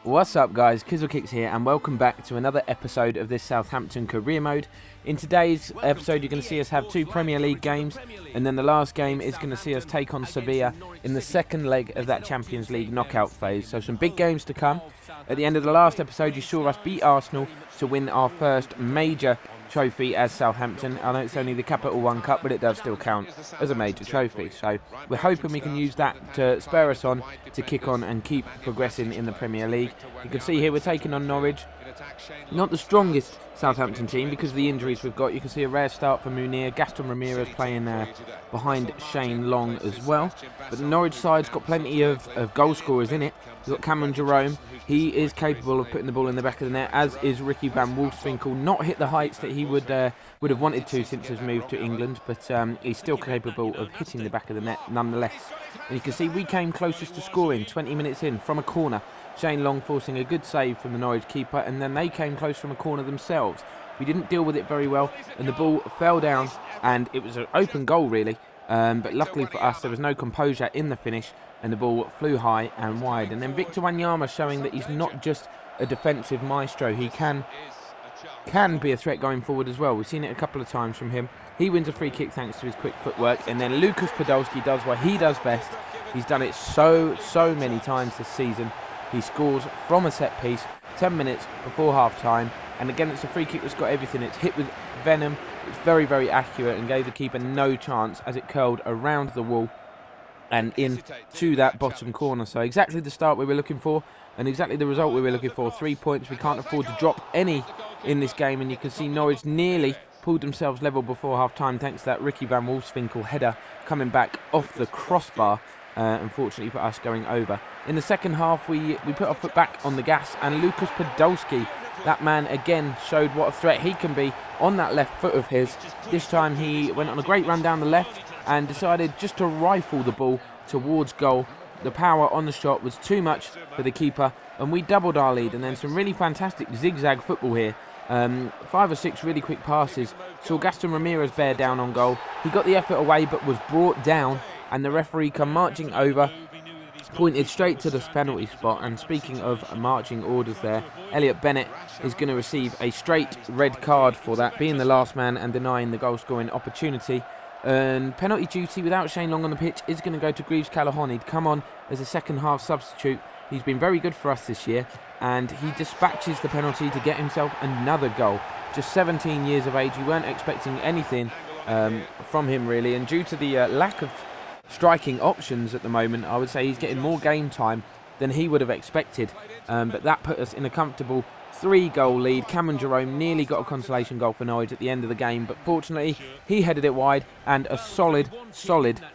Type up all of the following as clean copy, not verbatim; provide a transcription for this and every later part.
What's up guys, Kizzle here and welcome back to another episode of this Southampton career mode. In today's episode you're going to see us have two Premier League games, and then the last game is going to see us take on Sevilla in the second leg of that Champions League knockout phase. So some big games to come. At the end of the last episode you saw us beat Arsenal to win our first major trophy as Southampton. I know it's only the Capital One Cup, but it does still count as a major trophy. So we're hoping we can use that to spur us on to kick on and keep progressing in the Premier League. You can see here we're taking on Norwich. Not the strongest Southampton team because of the injuries we've got. You can see a rare start for Munir. Gaston Ramirez playing behind Shane Long as well. But the Norwich side's got plenty of goal scorers in it. We've got Cameron Jerome. He is capable of putting the ball in the back of the net, as is Ricky van Wolfswinkel. Not hit the heights that he would have wanted to since his move to England, but he's still capable of hitting the back of the net nonetheless. And you can see we came closest to scoring 20 minutes in from a corner. Shane Long forcing a good save from the Norwich keeper, and then they came close from a corner themselves. We didn't deal with it very well, and the ball fell down, and it was an open goal really. But luckily for us, there was no composure in the finish, and the ball flew high and wide. And then Victor Wanyama showing that he's not just a defensive maestro, he can be a threat going forward as well. We've seen it a couple of times from him. He wins a free kick thanks to his quick footwork, and then Lucas Podolski does what he does best. He's done it so many times this season. He scores from a set piece 10 minutes before half time, and again it's a free kick that's got everything. It's hit with venom, it's very accurate, and gave the keeper no chance as it curled around the wall and into that bottom corner. So exactly the start we were looking for, and exactly the result we were looking for. 3 points. We can't afford to drop any in this game, and you can see Norwich nearly pulled themselves level before half time thanks to that Ricky van Wolfswinkel header coming back off the crossbar. Unfortunately for us, going over. In the second half we put our foot back on the gas, and Lucas Podolski, that man again, showed what a threat he can be on that left foot of his. This time he went on a great run down the left and decided just to rifle the ball towards goal. The power on the shot was too much for the keeper, and we doubled our lead. And then some really fantastic zigzag football here. 5 or 6 really quick passes. Saw Gaston Ramirez bear down on goal. He got the effort away but was brought down, and the referee come marching over, pointed straight to the penalty spot. And speaking of marching orders there, Elliot Bennett is going to receive a straight red card for that, being the last man and denying the goal scoring opportunity. And penalty duty without Shane Long on the pitch is going to go to Greaves Callaghan. He'd come on as a second half substitute. He's been very good for us this year, and he dispatches the penalty to get himself another goal. Just 17 years of age, you weren't expecting anything from him really, and due to the lack of striking options at the moment, I would say he's getting more game time than he would have expected. But that put us in a comfortable 3-goal lead. Cameron Jerome nearly got a consolation goal for Norwich at the end of the game, but fortunately he headed it wide, and a solid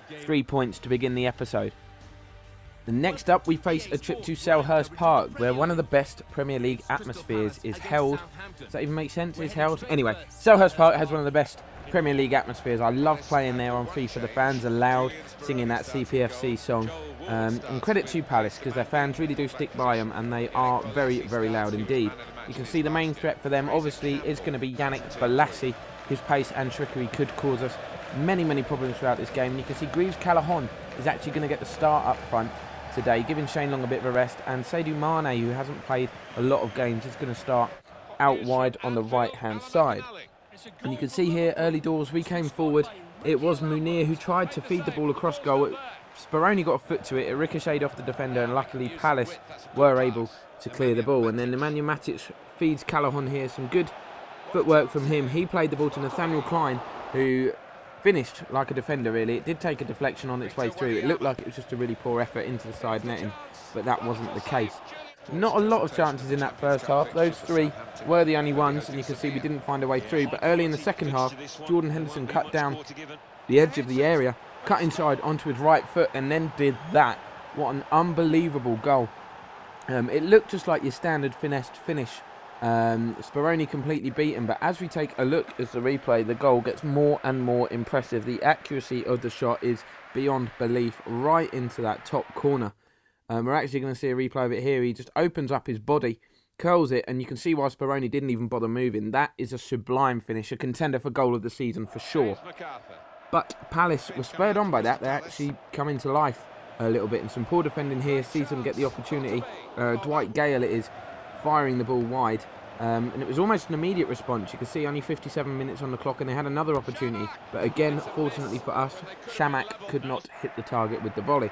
3 points to begin the episode. And next up we face a trip to Selhurst Park, where one of the best Premier League atmospheres is held. Does that even make sense? Is held? Anyway, Selhurst Park has one of the best Premier League atmospheres. I love playing there on FIFA. The fans are loud, singing that CPFC song. And credit to Palace, because their fans really do stick by them, and they are very loud indeed. You can see the main threat for them obviously is going to be Yannick Bolasie. His pace and trickery could cause us many problems throughout this game. And you can see Greaves Callaghan is actually going to get the start up front today, giving Shane Long a bit of a rest, and Sadio Mane, who hasn't played a lot of games, is going to start out wide on the right hand side. And you can see here early doors we came forward. It was Munir who tried to feed the ball across goal. Speroni got a foot to it, it ricocheted off the defender, and luckily Palace were able to clear the ball. And then Nemanja Matic feeds Callaghan here, some good footwork from him. He played the ball to Nathaniel Klein, who finished like a defender really. It did take a deflection on its way through. It looked like it was just a really poor effort into the side netting, but that wasn't the case. Not a lot of chances in that first half. Those 3 were the only ones, and you can see we didn't find a way through. But early in the second half, Jordan Henderson cut down the edge of the area, cut inside onto his right foot, and then did that. What an unbelievable goal. It looked just like your standard finessed finish. Speroni completely beaten, but as we take a look at the replay, the goal gets more and more impressive. The accuracy of the shot is beyond belief, right into that top corner. We're actually going to see a replay of it here. He just opens up his body, curls it, and you can see why Speroni didn't even bother moving. That is a sublime finish, a contender for goal of the season for sure. But Palace were spurred on by that. They actually come into life a little bit. And some poor defending here, sees them get the opportunity. Dwight Gale it is, firing the ball wide. And it was almost an immediate response. You can see only 57 minutes on the clock and they had another opportunity. But again, fortunately for us, Shamak could not hit the target with the volley.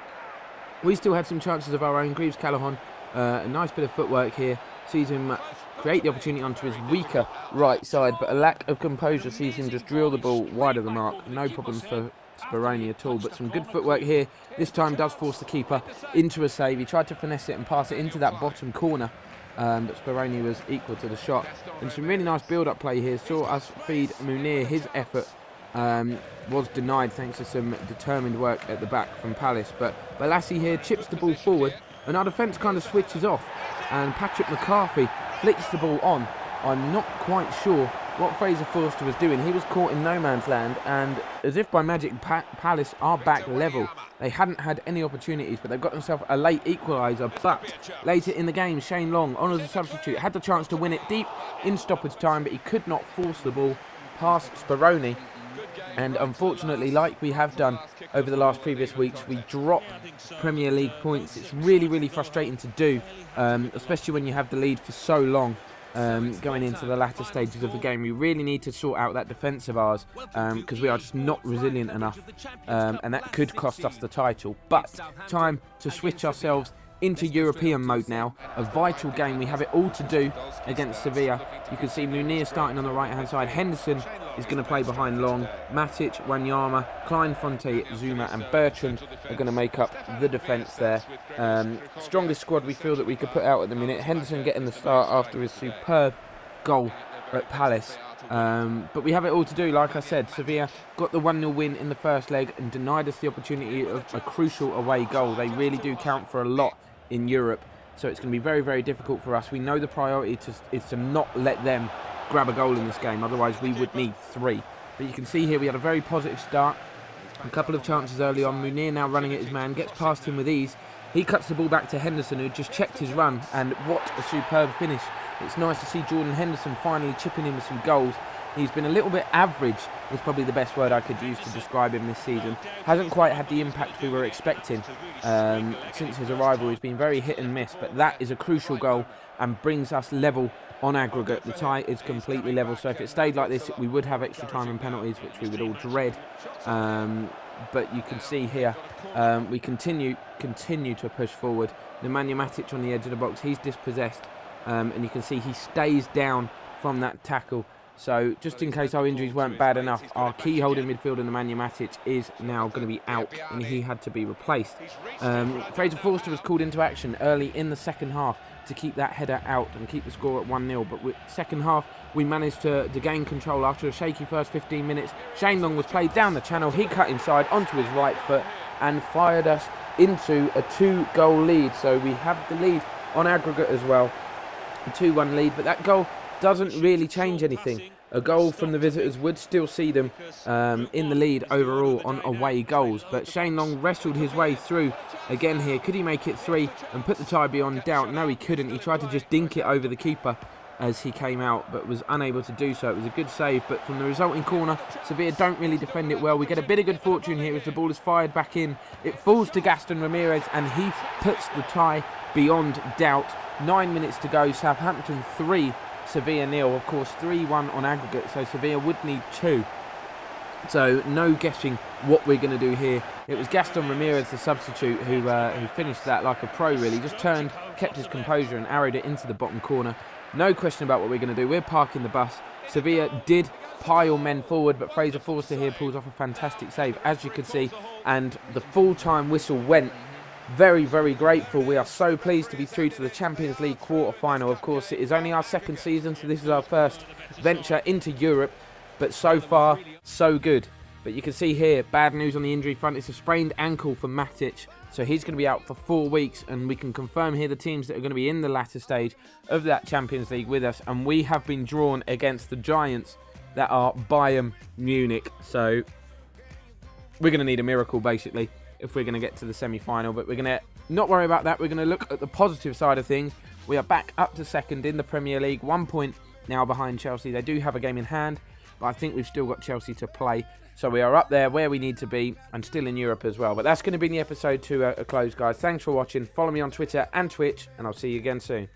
We still had some chances of our own. Greaves Callaghan, a nice bit of footwork here. Sees him create the opportunity onto his weaker right side. But a lack of composure sees him just drill the ball wide of the mark. No problems for Speroni at all. But some good footwork here. This time does force the keeper into a save. He tried to finesse it and pass it into that bottom corner. But Speroni was equal to the shot. And some really nice build-up play here. Saw us feed Munir. His effort was denied thanks to some determined work at the back from Palace. But Balassi here chips the ball forward. And our defence kind of switches off. And Patrick McCarthy flicks the ball on. I'm not quite sure what Fraser Forster was doing. He was caught in no man's land, and as if by magic, Palace are back level. They hadn't had any opportunities, but they've got themselves a late equaliser. But later in the game, Shane Long, on as a substitute, had the chance to win it deep in stoppage time, but he could not force the ball past Speroni. And unfortunately, like we have done over the last previous weeks, we drop Premier League points. It's really, really frustrating to do, especially when you have the lead for so long. Going into the latter stages of the game, we really need to sort out that defence of ours because we are just not resilient enough, and that could cost us the title. But time to switch ourselves into European mode now. A vital game. We have it all to do against Sevilla. You can see Munir starting on the right hand side. Henderson is going to play behind Long. Matic, Wanyama, Kleinfonte, Zuma and Bertrand are going to make up the defence there. Strongest squad we feel that we could put out at the minute. Henderson getting the start after his superb goal at Palace. But we have it all to do. Like I said, Sevilla got the 1-0 win in the first leg and denied us the opportunity of a crucial away goal. They really do count for a lot in Europe, so it's going to be very, very difficult for us. We know the priority is to not let them grab a goal in this game, otherwise we would need 3. But you can see here we had a very positive start, a couple of chances early on. Munir now running at his man, gets past him with ease. He cuts the ball back to Henderson, who just checked his run, and what a superb finish. It's nice to see Jordan Henderson finally chipping in with some goals. He's been a little bit average, is probably the best word I could use to describe him this season. Hasn't quite had the impact we were expecting since his arrival. He's been very hit and miss, but that is a crucial goal and brings us level on aggregate. The tie is completely level, so if it stayed like this, we would have extra time and penalties, which we would all dread. But you can see here, we continue to push forward. Nemanja Matic on the edge of the box, he's dispossessed, and you can see he stays down from that tackle. So just in case our injuries weren't bad enough, our key holding midfielder Nemanja Matic is now going to be out, and he had to be replaced. Fraser Forster was called into action early in the second half to keep that header out and keep the score at 1-0. But with second half, we managed to gain control after a shaky first 15 minutes. Shane Long was played down the channel. He cut inside onto his right foot and fired us into a 2-goal lead. So we have the lead on aggregate as well, a 2-1 lead. But that goal doesn't really change anything. A goal from the visitors would still see them in the lead overall on away goals. But Shane Long wrestled his way through again here. Could he make it 3 and put the tie beyond doubt? No, he couldn't. He tried to just dink it over the keeper as he came out, but was unable to do so. It was a good save, but from the resulting corner, Sevilla don't really defend it well. We get a bit of good fortune here as the ball is fired back in. It falls to Gaston Ramirez, and he puts the tie beyond doubt. 9 minutes to go. Southampton 3, Sevilla 0. Of course, 3-1 on aggregate, so Sevilla would need 2. So no guessing what we're going to do here. It was Gaston Ramirez, the substitute, who finished that like a pro, really. Just turned, kept his composure and arrowed it into the bottom corner. No question about what we're going to do. We're parking the bus. Sevilla did pile men forward, but Fraser Forster here pulls off a fantastic save, as you can see. And the full-time whistle went. Very, very grateful. We are so pleased to be through to the Champions League quarter-final. Of course, it is only our second season, so this is our first venture into Europe. But so far, so good. But you can see here, bad news on the injury front. It's a sprained ankle for Matic. So he's going to be out for 4 weeks, and we can confirm here the teams that are going to be in the latter stage of that Champions League with us. And we have been drawn against the giants that are Bayern Munich. So we're going to need a miracle, basically, if we're going to get to the semi-final. But we're going to not worry about that. We're going to look at the positive side of things. We are back up to second in the Premier League. 1 point now behind Chelsea. They do have a game in hand, but I think we've still got Chelsea to play. So we are up there where we need to be and still in Europe as well. But that's going to bring the episode to a close, guys. Thanks for watching. Follow me on Twitter and Twitch, and I'll see you again soon.